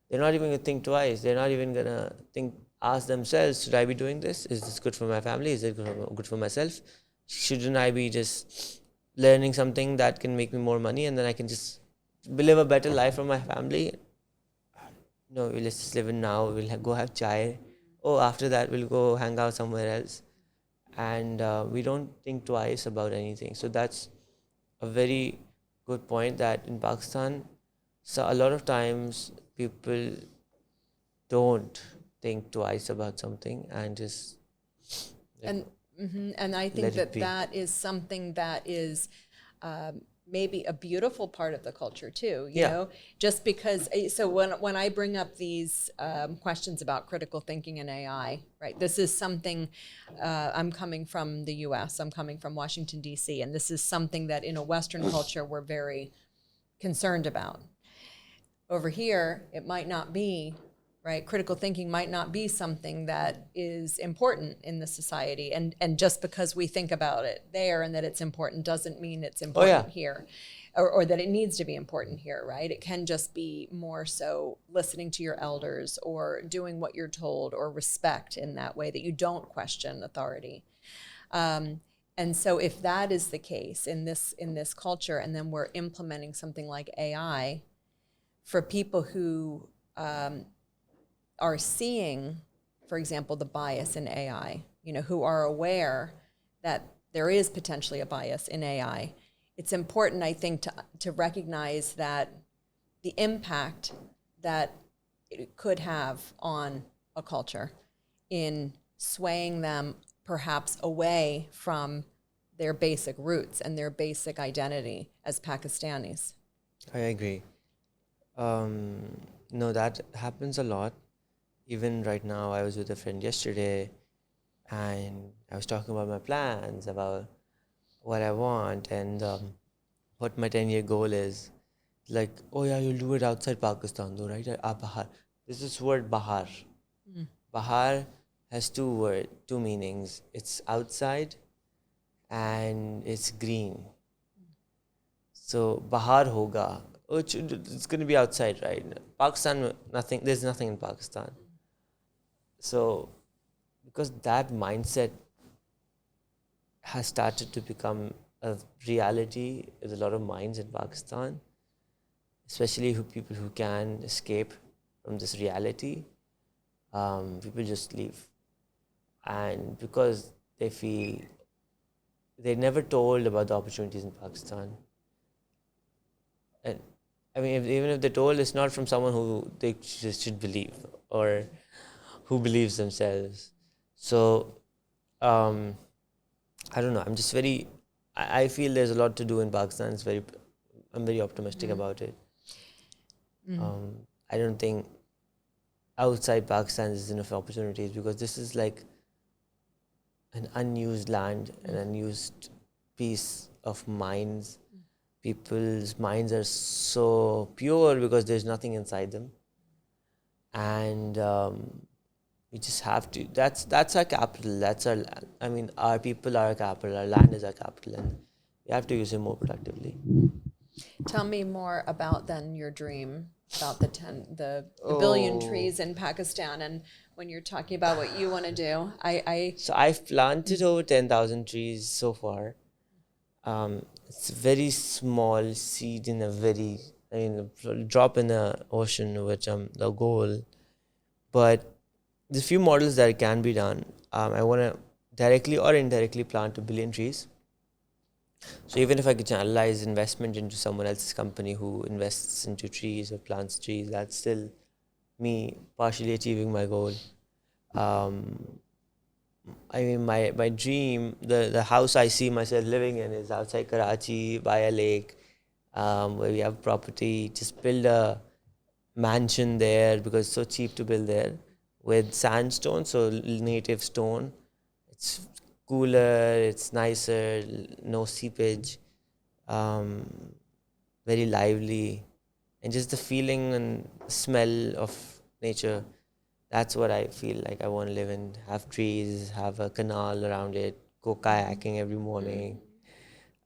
they're not even going to think twice. They're not even going to ask themselves, should I be doing this? Is this good for my family? Is it good for myself? Shouldn't I be just learning something that can make me more money and then I can just live a better life for my family? No, let's just live it now. We'll go have chai. Oh, after that, we'll go hang out somewhere else. And we don't think twice about anything. So that's a very good point that in Pakistan, so a lot of times people don't think twice about something and just
and I think that is something that is maybe a beautiful part of the culture too, you know, just because, so when I bring up these questions about critical thinking and AI, right, this is something, I'm coming from the US, I'm coming from Washington, DC, and this is something that in a Western culture we're very concerned about. Over here, it might not be, right? Critical thinking might not be something that is important in the society. And just because we think about it there and that it's important doesn't mean it's important here or that it needs to be important here, right? It can just be more so listening to your elders or doing what you're told or respect in that way that you don't question authority. And so if that is the case in this culture, and then we're implementing something like AI for people who are seeing, for example, the bias in AI, you know, who are aware that there is potentially a bias in AI, it's important, I think, to recognize that the impact that it could have on a culture in swaying them perhaps away from their basic roots and their basic identity as Pakistanis.
I agree. No, that happens a lot. Even right now, I was with a friend yesterday and I was talking about my plans, about what I want and what my 10-year goal is. Like, oh yeah, you'll do it outside Pakistan though, right? Bahar. There's this word Bahar. Bahar has two meanings. It's outside and it's green. So Bahar hoga. Oh, it's going to be outside, right? Pakistan, nothing. There's nothing in Pakistan. So, because that mindset has started to become a reality in a lot of minds in Pakistan, especially people who can escape from this reality, people just leave. And because they feel they're never told about the opportunities in Pakistan. And I mean, even if they're told, it's not from someone who they just should believe or who believes themselves. So, I don't know. I'm just I feel there's a lot to do in Pakistan. I'm very optimistic about it. I don't think outside Pakistan there's enough opportunities because this is like an unused land, an unused piece of minds. People's minds are so pure because there's nothing inside them. And we just have to, that's our capital, our people are our capital, our land is our capital, and we have to use it more productively.
Tell me more about then your dream about the billion trees in Pakistan, and when you're talking about what you want to do.
So I've planted over 10,000 trees so far. It's a very small seed in a drop in the ocean, which the goal. But there's a few models that can be done. I want to directly or indirectly plant 1 billion trees. So even if I could channelize investment into someone else's company who invests into trees or plants trees, that's still me partially achieving my goal. My dream, the house I see myself living in is outside Karachi by a lake, where we have property. Just build a mansion there because it's so cheap to build there with sandstone, so native stone. It's cooler, it's nicer, no seepage, very lively, and just the feeling and smell of nature. That's what I feel like I want to live in. Have trees, have a canal around it, go kayaking every morning.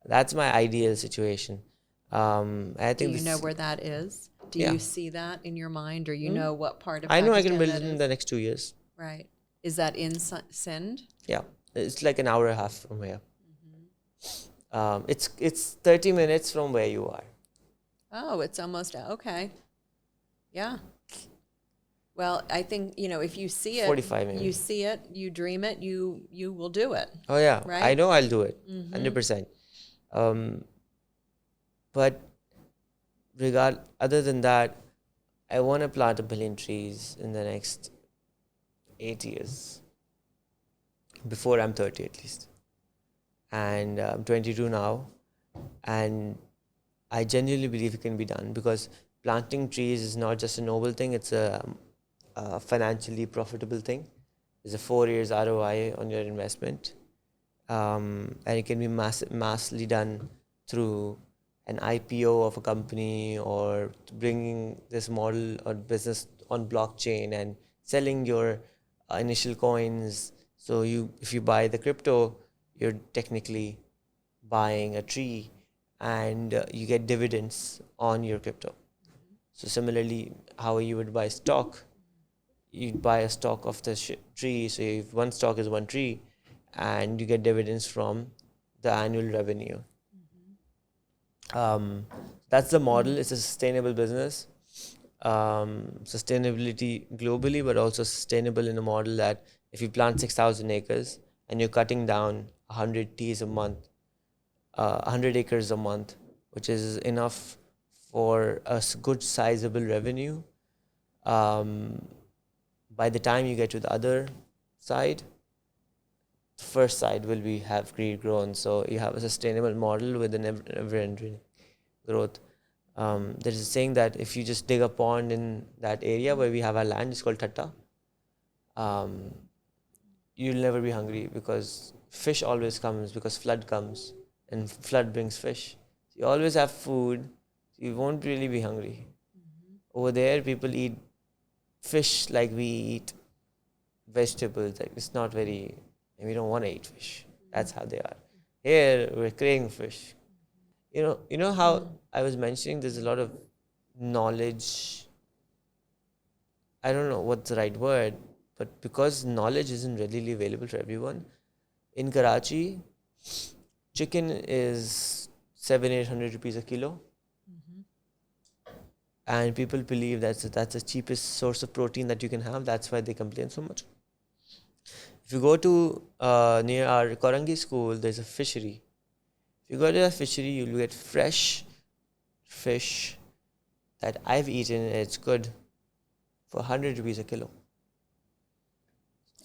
That's my ideal situation. I
Do
think
you know where that is? Do
Yeah.
you see that in your mind, or you know what part of
I know I
Pakistan
can build
that
it in
is?
the next 2 years.
Right. Is that in Sindh?
Yeah, it's like an hour and a half from here. It's 30 minutes from where you are.
Oh, it's almost okay. Yeah. Well, I think, if you see it,
45 maybe.
you see it, you dream it, you will do it.
Oh yeah,
Right?
I know I'll do it, 100%. But other than that, I want to plant 1 billion trees in the next 8 years, before I'm 30 at least. And I'm 22 now, and I genuinely believe it can be done, because planting trees is not just a noble thing, it's a financially profitable thing. There's a 4 years ROI on your investment, and it can be massively done through an IPO of a company, or bringing this model or business on blockchain and selling your initial coins. So if you buy the crypto, you're technically buying a tree, and you get dividends on your crypto. So similarly, how you would buy stock, you'd buy a stock of the tree. So if one stock is one tree, and you get dividends from the annual revenue. That's the model. It's a sustainable business. Sustainability globally, but also sustainable in a model that if you plant 6,000 acres and you're cutting down 100 trees a month, 100 acres a month, which is enough for a good sizable revenue. By the time you get to the other side, the first side will have grown. So you have a sustainable model with an ever-ending growth. There is a saying that if you just dig a pond in that area where we have our land, it's called Thatta, you'll never be hungry, because fish always comes, because flood comes and flood brings fish. You always have food. You won't really be hungry. Over there, people eat fish like we eat vegetables. Like, it's not very, and we don't want to eat fish. That's how they are. Here, we're craving fish. You know how I was mentioning there's a lot of knowledge. I don't know what's the right word, but because knowledge isn't readily available to everyone, in Karachi, chicken is 700-800 rupees a kilo. And people believe that's the cheapest source of protein that you can have. That's why they complain so much. If you go to near our Korangi school, there's a fishery. If you go to a fishery, you'll get fresh fish that I've eaten, and it's good, for 100 rupees a kilo.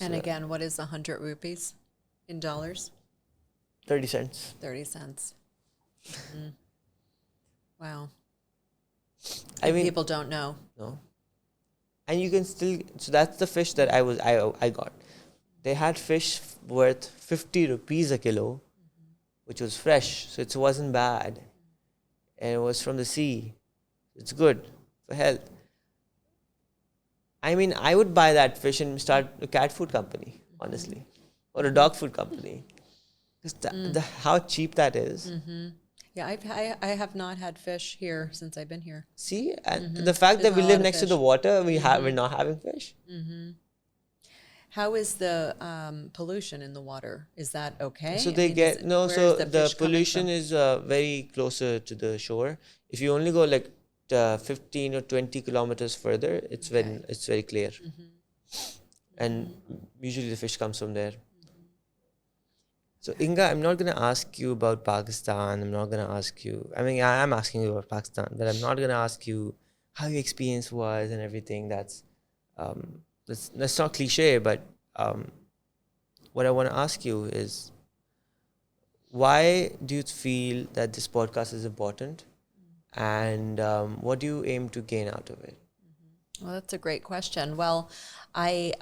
And again, what is 100 rupees in dollars?
30 cents.
30 cents. Mm-hmm. Wow.
I mean,
people don't know.
No. And you can still, so that's the fish that I got. They had fish worth 50 rupees a kilo, which was fresh, so it wasn't bad. And it was from the sea. It's good for health. I mean, I would buy that fish and start a cat food company, honestly, or a dog food company. Because how cheap that is.
Yeah, I have not had fish here since I've been here.
See, and the fact that
There's
we
not a
live
lot of
next to
fish.
the water, we're not having fish.
How is the pollution in the water? Is that okay?
So
I
they
mean, is
get
it-
no.
where is
So the
fish coming
pollution
from?
is very closer to the shore. If you only go like 15 or 20 kilometers further, it's very clear, and usually the fish comes from there. So Inga, I'm not gonna ask you about Pakistan. I'm not gonna ask you. I mean, I am asking you about Pakistan, but I'm not gonna ask you how your experience was and everything. That's not cliche, but what I want to ask you is, why do you feel that this podcast is important, and what do you aim to gain out of it?
Well, that's a great question. Well, I,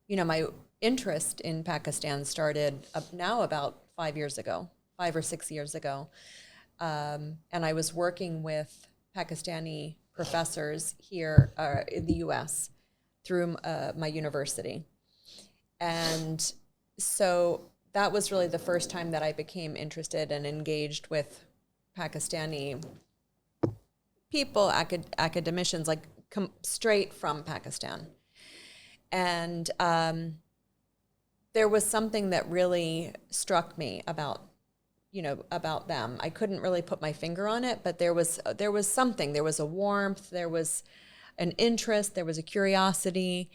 my interest in Pakistan started now about 5 or 6 years ago. And I was working with Pakistani professors here in the US through my university. And so that was really the first time that I became interested and engaged with Pakistani people, academicians, like straight from Pakistan. And there was something that really struck me about them. I couldn't really put my finger on it, but there was something. There was a warmth, there was an interest, there was a curiosity,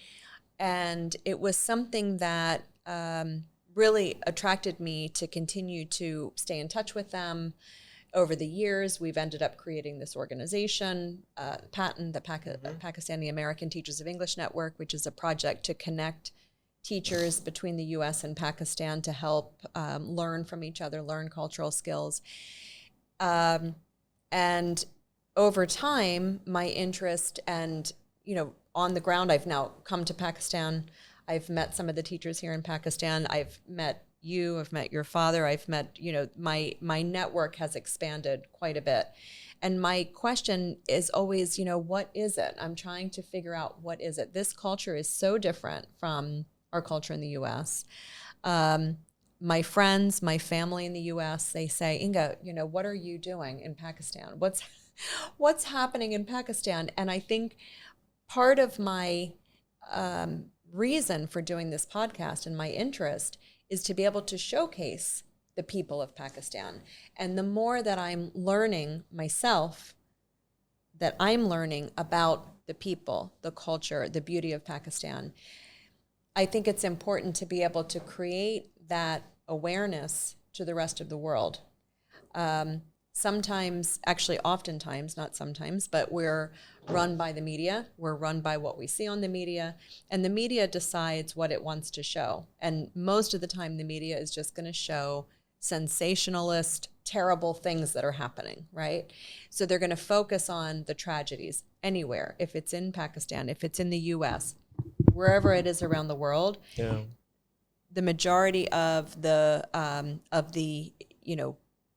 and it was something that really attracted me to continue to stay in touch with them. Over the years, we've ended up creating this organization, PATEN, the Pakistani American Teachers of English Network, which is a project to connect teachers between the U.S. and Pakistan to help learn from each other, learn cultural skills. And over time, my interest and, on the ground, I've now come to Pakistan. I've met some of the teachers here in Pakistan. I've met you, I've met your father, I've met, my network has expanded quite a bit. And my question is always, what is it? I'm trying to figure out what is it. This culture is so different from our culture in the U.S. My friends, my family in the U.S., they say, Inga, what are you doing in Pakistan? What's happening in Pakistan? And I think part of my reason for doing this podcast and my interest is to be able to showcase the people of Pakistan. And the more that I'm learning myself, that I'm learning about the people, the culture, the beauty of Pakistan, I think it's important to be able to create that awareness to the rest of the world. Sometimes, actually oftentimes, not sometimes, but we're run by the media. We're run by what we see on the media, and the media decides what it wants to show. And most of the time, the media is just going to show sensationalist, terrible things that are happening, right? So they're going to focus on the tragedies anywhere, if it's in Pakistan, if it's in the US, wherever it is around the world.
Yeah.
The majority of the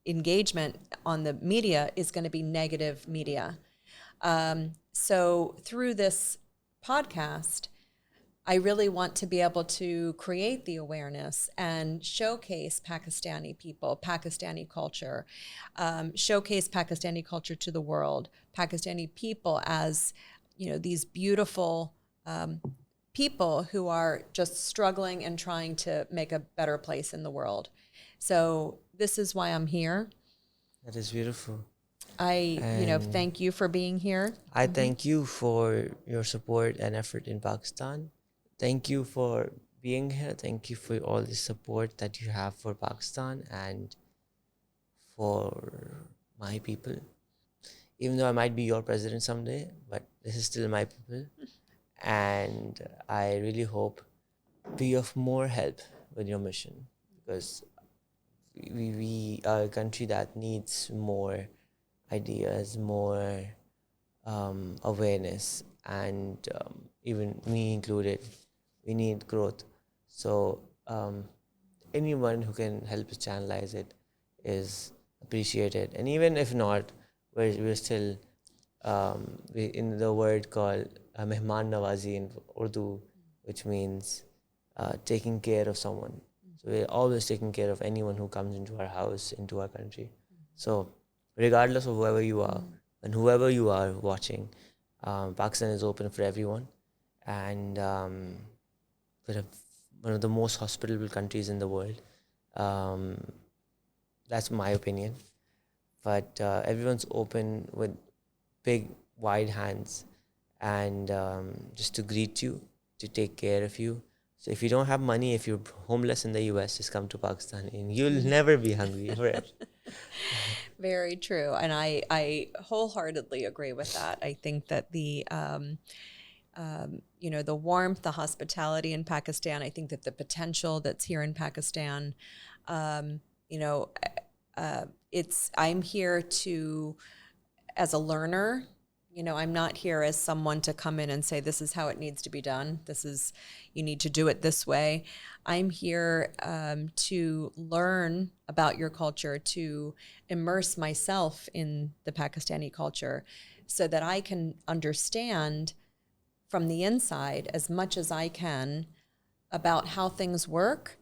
engagement on the media is going to be negative media. So through this podcast, I really want to be able to create the awareness and showcase Pakistani people, Pakistani culture, showcase Pakistani culture to the world, Pakistani people as, these beautiful people who are just struggling and trying to make a better place in the world. So this is why I'm here.
That is beautiful.
Thank you for being here.
I thank you for your support and effort in Pakistan. Thank you for being here. Thank you for all the support that you have for Pakistan and for my people. Even though I might be your president someday, but this is still my people. And I really hope to be of more help with your mission, because we are a country that needs more ideas, more awareness, and even me included, we need growth. So anyone who can help us channelize it is appreciated. And even if not, we're still in the word called mehman nawazi in Urdu, which means taking care of someone. So we're always taking care of anyone who comes into our house, into our country. So regardless of whoever you are and whoever you are watching, Pakistan is open for everyone, and we're one of the most hospitable countries in the world. That's my opinion. But everyone's open with big, wide hands, and just to greet you, to take care of you. So if you don't have money, if you're homeless in the US, just come to Pakistan and you'll never be hungry for it.
Very true. And I wholeheartedly agree with that. I think that the warmth, the hospitality in Pakistan, I think that the potential that's here in Pakistan, I'm here as a learner. I'm not here as someone to come in and say, this is how it needs to be done. You need to do it this way. I'm here to learn about your culture, to immerse myself in the Pakistani culture so that I can understand from the inside as much as I can about how things work,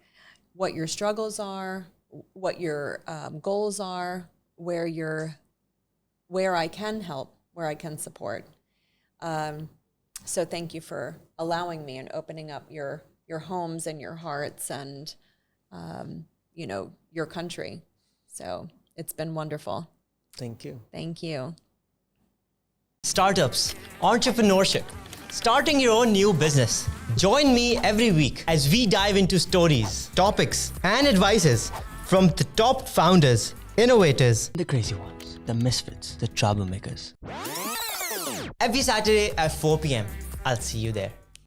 what your struggles are, what your goals are, where I can help, where I can support. So thank you for allowing me and opening up your homes and your hearts and, your country. So it's been wonderful.
Thank you.
Thank you.
Startups, entrepreneurship, starting your own new business. Join me every week as we dive into stories, topics, and advices from the top founders, innovators, the crazy ones, the misfits, the troublemakers. Every Saturday at 4 p.m. I'll see you there.